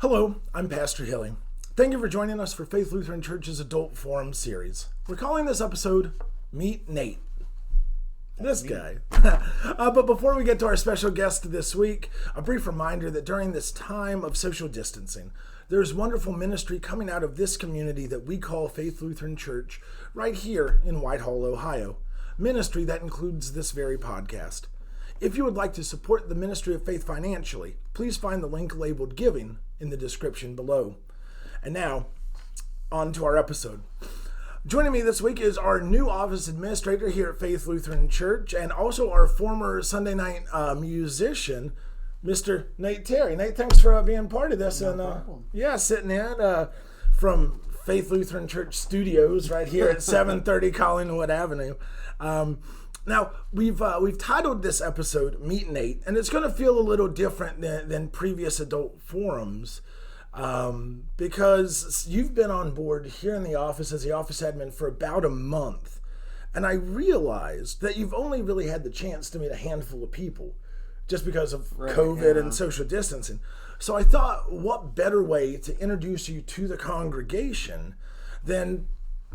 Hello, I'm Pastor Hilly. Thank you for joining us for Faith Lutheran Church's Adult Forum series. We're calling this episode Meet Nate. This guy. But before we get to our special guest this week, a brief reminder that during this time of social distancing, there's wonderful ministry coming out of this community that we call Faith Lutheran Church right here in Whitehall, Ohio. Ministry that includes this very podcast. If you would like to support the Ministry of Faith financially, please find the link labeled Giving in the description below. And now, on to our episode. Joining me this week is our new office administrator here at Faith Lutheran Church and also our former Sunday night musician, Mr. Nate Terry. Nate, thanks for being part of this. Sitting in from Faith Lutheran Church Studios right here at 730 Collingwood Avenue. Now, we've titled this episode Meet Nate, and it's going to feel a little different than previous adult forums because you've been on board here in the office as the office admin for about a month, and I realized that you've only really had the chance to meet a handful of people just because of COVID and social distancing. So I thought, what better way to introduce you to the congregation than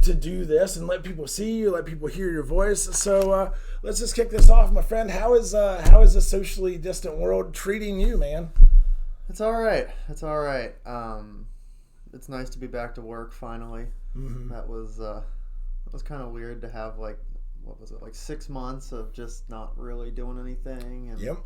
to do this and let people see you, let people hear your voice. So let's just kick this off, my friend. How is the socially distant world treating you, man? It's all right. It's all right. It's nice to be back to work finally. Mm-hmm. That was kind of weird to have like 6 months of just not really doing anything. And yep.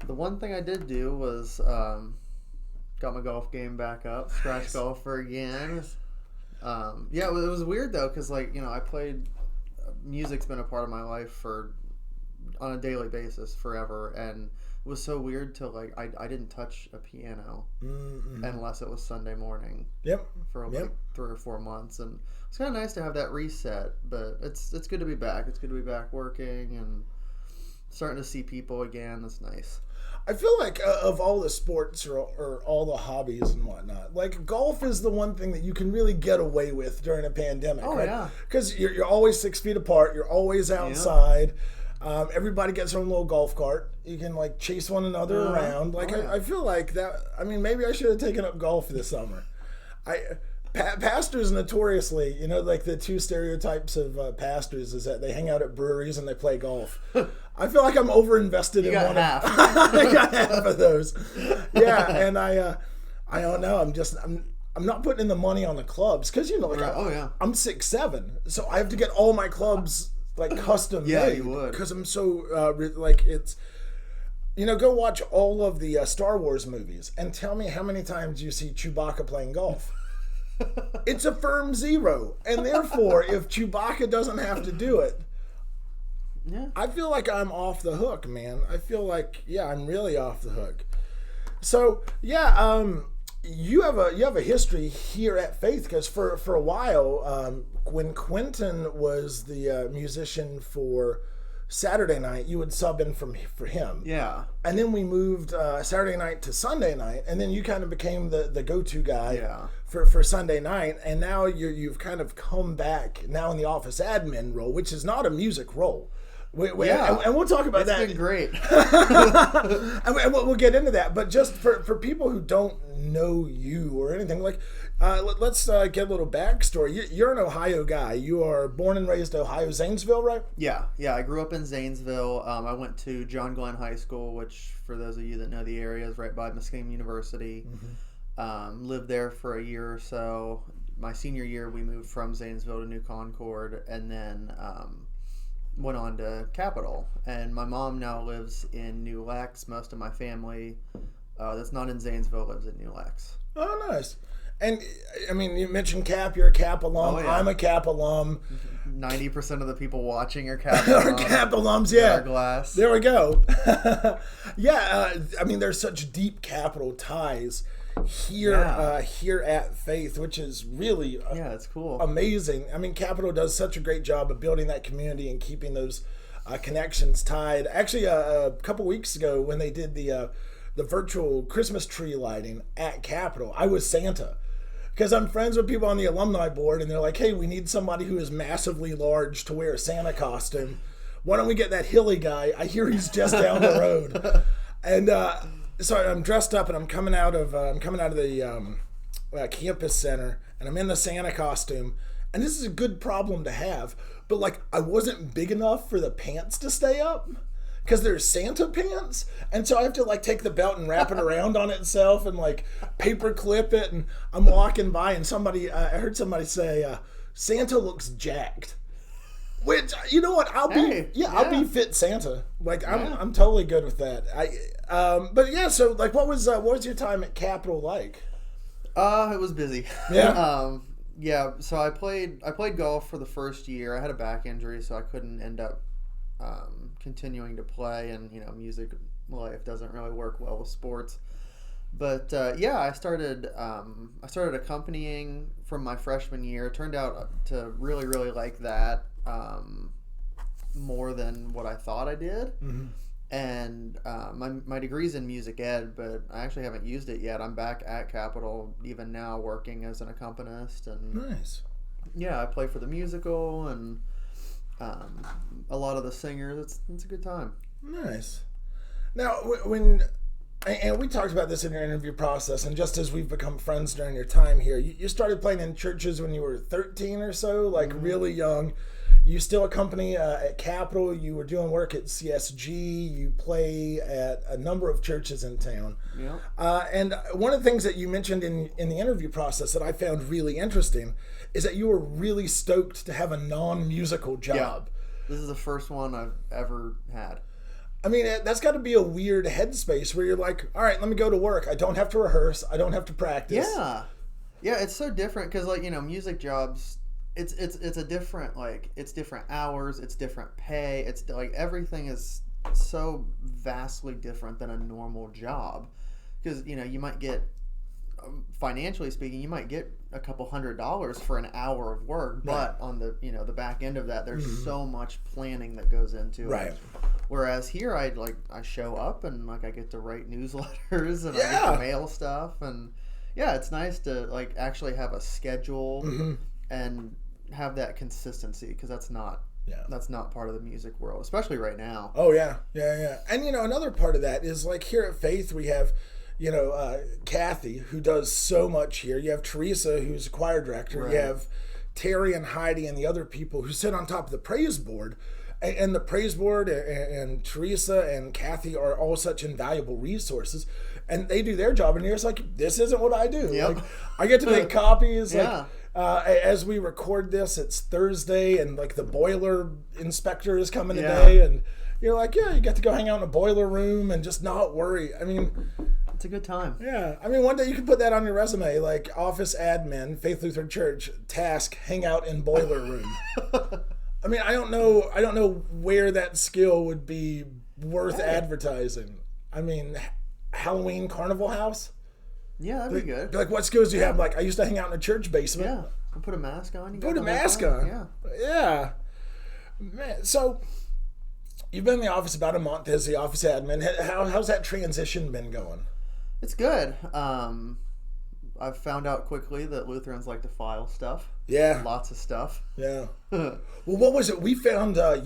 The one thing I did do was got my golf game back up, scratch golfer again. It was weird though, because I played. Music's been a part of my life on a daily basis forever, and it was so weird to I didn't touch a piano unless it was Sunday morning. Yep. For 3 or 4 months, and it's kind of nice to have that reset. But it's good to be back. It's good to be back working and starting to see people again. That's nice. I feel like of all the sports or all the hobbies and whatnot, like golf is the one thing that you can really get away with during a pandemic. Oh, right? Yeah. Because you're always 6 feet apart. You're always outside. Yeah. Everybody gets their own little golf cart. You can chase one another around. I feel like that. I mean, maybe I should have taken up golf this summer. Pastors notoriously, the two stereotypes of pastors is that they hang out at breweries and they play golf. I feel like I'm overinvested in one half. I got half of those. Yeah, and I don't know. I'm not putting in the money on the clubs because I'm 6'7", so I have to get all my clubs custom made. Yeah, you would, because I'm so it's. Go watch all of the Star Wars movies and tell me how many times you see Chewbacca playing golf. It's a firm 0, and therefore, if Chewbacca doesn't have to do it, I feel like I'm off the hook, man. I feel like, I'm really off the hook. So, you have a history here at Faith, because for a while, when Quentin was the musician for Saturday night, you would sub in for him. Yeah. And then we moved Saturday night to Sunday night, and then you kind of became the go-to guy for Sunday night, and now you've kind of come back now in the office admin role, which is not a music role. And we'll talk about that. It's been great. And we'll get into that, but just for people who don't know you or anything, let's get a little backstory. You're an Ohio guy. You are born and raised Ohio, Zanesville, right? Yeah. I grew up in Zanesville. I went to John Glenn High School, which, for those of you that know the area, is right by Muskingum University. Mm-hmm. Lived there for a year or so. My senior year, we moved from Zanesville to New Concord, and then went on to Capitol. And my mom now lives in New Lex. Most of my family that's not in Zanesville lives in New Lex. Oh, nice. And, I mean, you mentioned Cap. You're a Cap alum. Oh, yeah. I'm a Cap alum. 90% of the people watching are Cap alums. Are Cap alums, yeah. Glass. There we go. I mean, there's such deep Capitol ties here here at Faith, which is really it's cool, amazing. I mean, Capitol does such a great job of building that community and keeping those connections tied. Actually, a couple weeks ago when they did the virtual Christmas tree lighting at Capitol, I was Santa. Because I'm friends with people on the alumni board, and they're like, hey, we need somebody who is massively large to wear a Santa costume. Why don't we get that Hilly guy? I hear he's just down the road. And so I'm dressed up and I'm coming out of the campus center, and I'm in the Santa costume. And this is a good problem to have, but like I wasn't big enough for the pants to stay up because there's Santa pants, and so I have to like take the belt and wrap it around on itself and like paper clip it. And I'm walking by, and I heard somebody say, "Santa looks jacked." Which, you know what, I'll be fit Santa. Like I'm totally good with that. But yeah, so like what was your time at Capitol like? It was busy. Yeah. Yeah, so I played golf for the first year. I had a back injury, so I couldn't end up continuing to play, and music life doesn't really work well with sports. But I started accompanying from my freshman year. It turned out to really, really like that more than what I thought I did. Mm-hmm. And my degree's in music ed, but I actually haven't used it yet. I'm back at Capitol even now working as an accompanist. And Nice. Yeah, I play for the musical and a lot of the singers. It's a good time. Nice. Now, and we talked about this in your interview process, and just as we've become friends during your time here, you started playing in churches when you were 13 or so, like really young. You still accompany at Capitol. You were doing work at CSG. You play at a number of churches in town. Yeah. And one of the things that you mentioned in the interview process that I found really interesting is that you were really stoked to have a non-musical job. Yeah. This is the first one I've ever had. I mean, that's got to be a weird headspace where you're like, all right, let me go to work. I don't have to rehearse. I don't have to practice. Yeah. Yeah, it's so different because, like, music jobs... It's a different, it's different hours, it's different pay, it's like everything is so vastly different than a normal job. Because, you might get, financially speaking, you might get a couple $100 for an hour of work, but on the, the back end of that, there's so much planning that goes into it. Whereas here, I show up and I get to write newsletters and I get to mail stuff, and it's nice to actually have a schedule and have that consistency, because that's not part of the music world, especially right now. Oh yeah. And another part of that is like here at Faith we have Kathy, who does so much here. You have Teresa, who's a choir director. Right. You have Terry and Heidi and the other people who sit on top of the praise board. And the praise board and Teresa and Kathy are all such invaluable resources, and they do their job. And you're just like, this isn't what I do. Yep. Like, I get to make copies. As we record this, it's Thursday, and the boiler inspector is coming today, and you're like, you get to go hang out in a boiler room and just not worry. I mean, it's a good time. Yeah, I mean, one day you could put that on your resume, like office admin, Faith Lutheran Church, task, hang out in boiler room. I mean, I don't know where that skill would be worth advertising. I mean, Halloween carnival house. Yeah, that'd be good. Like, what skills do you have? Like, I used to hang out in a church basement. Yeah, and put a mask on. Put a mask on. Yeah. Man, so you've been in the office about a month as the office admin. How's that transition been going? It's good. I've found out quickly that Lutherans like to file stuff. Yeah. Lots of stuff. Yeah. Well, what was it? You found, it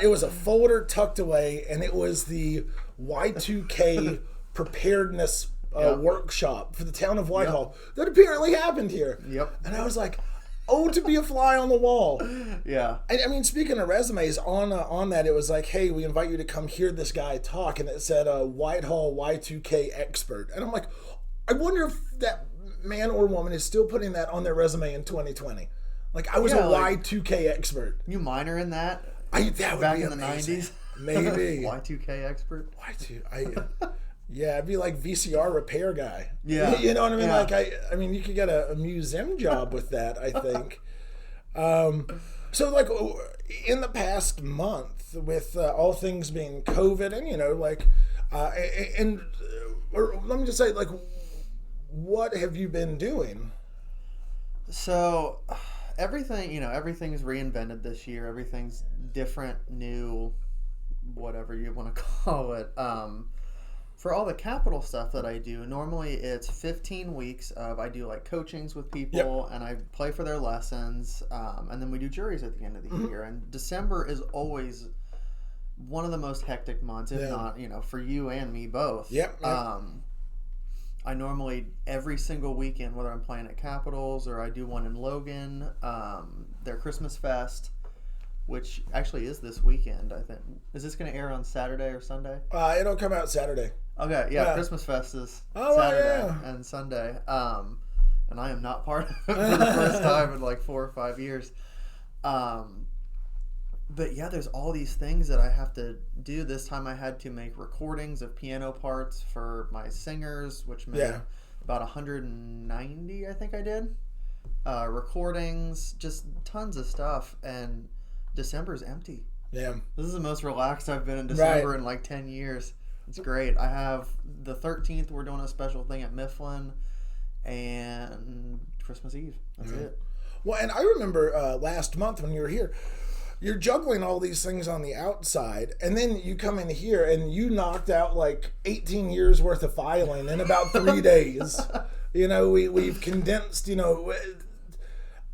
was a folder tucked away, and it was the Y2K preparedness workshop for the town of Whitehall that apparently happened here. Yep. And I was like, oh, to be a fly on the wall. Yeah. I mean, speaking of resumes, on that, it was like, hey, we invite you to come hear this guy talk. And it said, Whitehall Y2K expert. And I'm like, I wonder if that man or woman is still putting that on their resume in 2020. Like, I was a Y2K expert. You minor in that? That would back be in amazing. the 90s? Maybe. Y2K expert? Yeah, I'd be like VCR repair guy. Yeah. You know what I mean? Yeah. Like, I mean, you could get a museum job with that, I think. So, like, in the past month, with all things being COVID and, or let me just say, like, what have you been doing? So, everything's reinvented this year. Everything's different, new, whatever you want to call it. For all the Capitol stuff that I do, normally it's 15 weeks of, I do like coachings with people, and I play for their lessons, and then we do juries at the end of the year. And December is always one of the most hectic months, if not, for you and me both. Yep. I normally, every single weekend, whether I'm playing at Capitals or I do one in Logan, their Christmas Fest, which actually is this weekend, I think. Is this going to air on Saturday or Sunday? It'll come out Saturday. Okay, yeah. Christmas Fest is Saturday and Sunday. And I am not part of it for the first time in like 4 or 5 years. But yeah, there's all these things that I have to do. This time I had to make recordings of piano parts for my singers, which made about 190, I think I did. Recordings, just tons of stuff. And December's empty. Yeah. This is the most relaxed I've been in December in like 10 years. It's great. I have the 13th, we're doing a special thing at Mifflin, and Christmas Eve. That's it. Well, and I remember last month when you were here, you're juggling all these things on the outside, and then you come in here and you knocked out like 18 years worth of filing in about 3 days. We've condensed,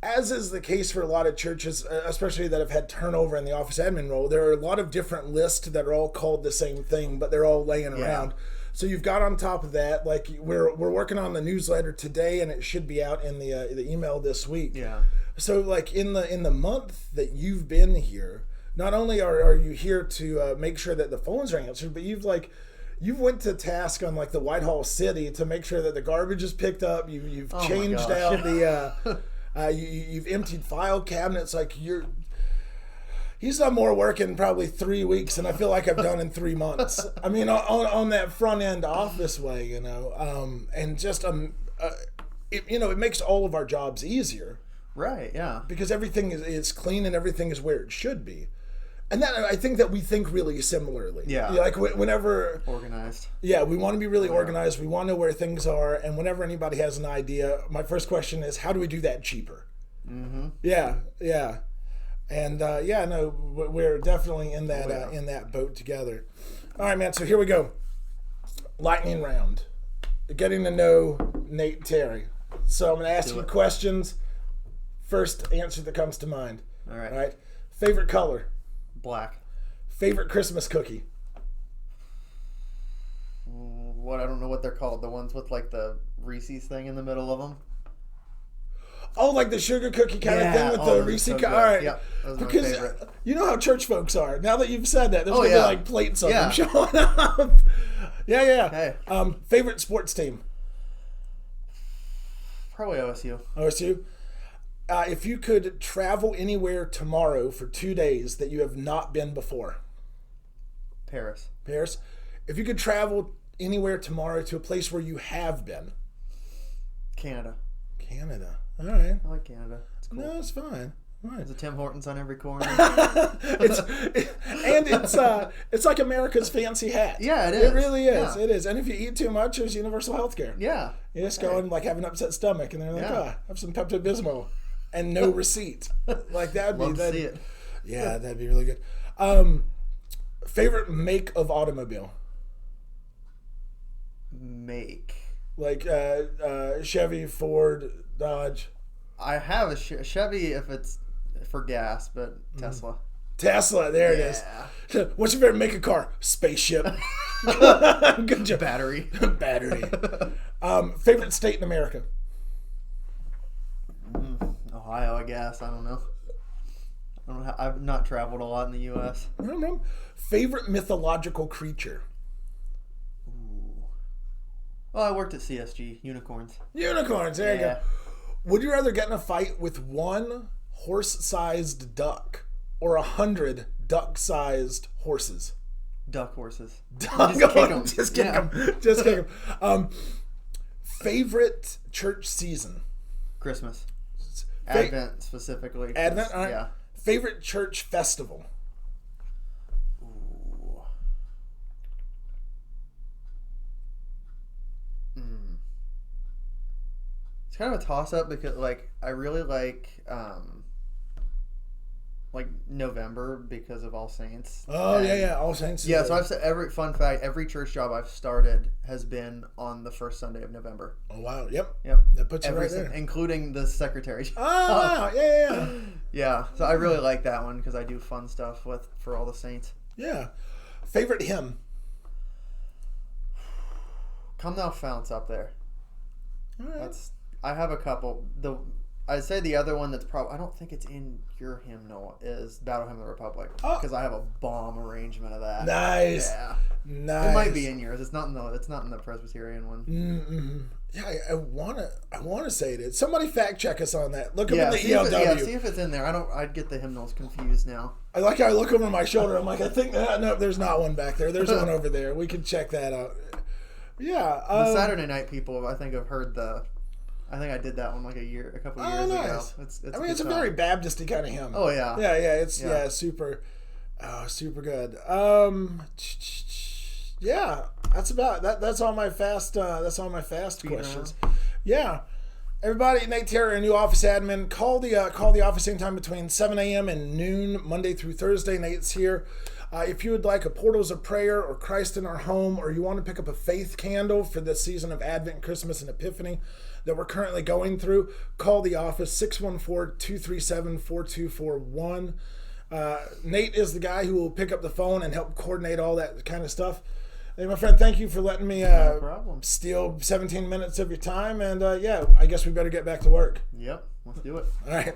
as is the case for a lot of churches, especially that have had turnover in the office admin role, there are a lot of different lists that are all called the same thing, but they're all laying around. So you've got on top of that, like we're working on the newsletter today, and it should be out in the email this week. Yeah. So like in the month that you've been here, not only are you here to make sure that the phones are answered, but you've went to task on like the Whitehall City to make sure that the garbage is picked up. You've changed out the. You've emptied file cabinets. Like he's done more work in probably 3 weeks than I feel like I've done in 3 months. I mean, on that front end office way, and just it makes all of our jobs easier. Right. Yeah. Because everything is clean and everything is where it should be. And that I think that we think really similarly. Yeah. Like whenever organized. Yeah, we want to be really organized. We want to know where things are. And whenever anybody has an idea, my first question is, how do we do that cheaper? Mm-hmm. Yeah. And we're definitely in that boat together. All right, man. So here we go. Lightning round. Getting to know Nate Terry. So I'm going to ask you questions. First answer that comes to mind. All right. All right. Favorite color. Black. Favorite Christmas cookie. What? I don't know what they're called. The ones with like the Reese's thing in the middle of them. Oh, like the sugar cookie kind of thing with the Reese's. All right. Yep. That was because my favorite. You know how church folks are. Now that you've said that, there's gonna be like plates of them showing up. Yeah. Hey. Favorite sports team. Probably OSU. OSU. If you could travel anywhere tomorrow for 2 days that you have not been before. Paris. If you could travel anywhere tomorrow to a place where you have been. Canada. All right. I like Canada. It's cool. No, it's fine. Right. There's a Tim Hortons on every corner. It's like America's fancy hat. Yeah, it is. It really is. Yeah. It is. And if you eat too much, there's universal health care. Yeah. You just go and like have an upset stomach, and they're like, have some Pepto-Bismol and no receipt. Like that'd Love be to see it. Yeah, that'd be really good. Favorite make of automobile. Make. Like Chevy, Ford, Dodge. I have a Chevy if it's for gas, but Tesla. Tesla, there it is. What's your favorite make of car? Spaceship. Good job. Battery. Favorite state in America? Ohio, I guess. I don't know. I've not traveled a lot in the U.S. I don't know. Favorite mythological creature? Ooh. Well, I worked at CSG. Unicorns. Unicorns, there you go. Would you rather get in a fight with one horse-sized duck or 100 duck-sized horses? Duck horses. Just kick them. Favorite church season? Christmas. Advent specifically. Advent, all right. Yeah. Favorite church festival? Ooh. It's kind of a toss-up because, like, I really like November because of All Saints. Oh, yeah. All Saints. Yeah, so I've said every church job I've started has been on the first Sunday of November. Oh, wow. Yep. That puts you right there. Including the secretary job. Oh, yeah. Yeah, so I really like that one because I do fun stuff for all the saints. Yeah. Favorite hymn? Come Thou Founts up there. All right. I have a couple. I'd say the other one that's probably, I don't think it's in your hymnal, is Battle Hymn of the Republic, because I have a bomb arrangement of that. Nice. Yeah. Nice. It might be in yours. It's not in the Presbyterian one. Mm-hmm. Yeah, I wanna say it is. Somebody fact check us on that. Look up in the see ELW. see if it's in there. I'd get the hymnals confused now. I like how I look over my shoulder. I'm like, I think no, there's not one back there. There's one over there. We can check that out. Yeah. The Saturday night people, I think, have heard I think I did that one like a couple of years ago. It's it's a very Baptist-y kind of hymn. Oh yeah. Yeah, it's super, super good. Yeah, that's about that. That's all my fast. Questions. Yeah, everybody, Nate Terry, our new office admin. Call the office anytime between 7 a.m. and noon, Monday through Thursday. Nate's here. If you would like a Portals of Prayer or Christ in Our Home, or you want to pick up a faith candle for this season of Advent, Christmas, and Epiphany that we're currently going through, call the office, 614-237-4241. Nate is the guy who will pick up the phone and help coordinate all that kind of stuff. Hey, my friend, thank you for letting me steal 17 minutes of your time. And, I guess we better get back to work. Yep, let's do it. All right.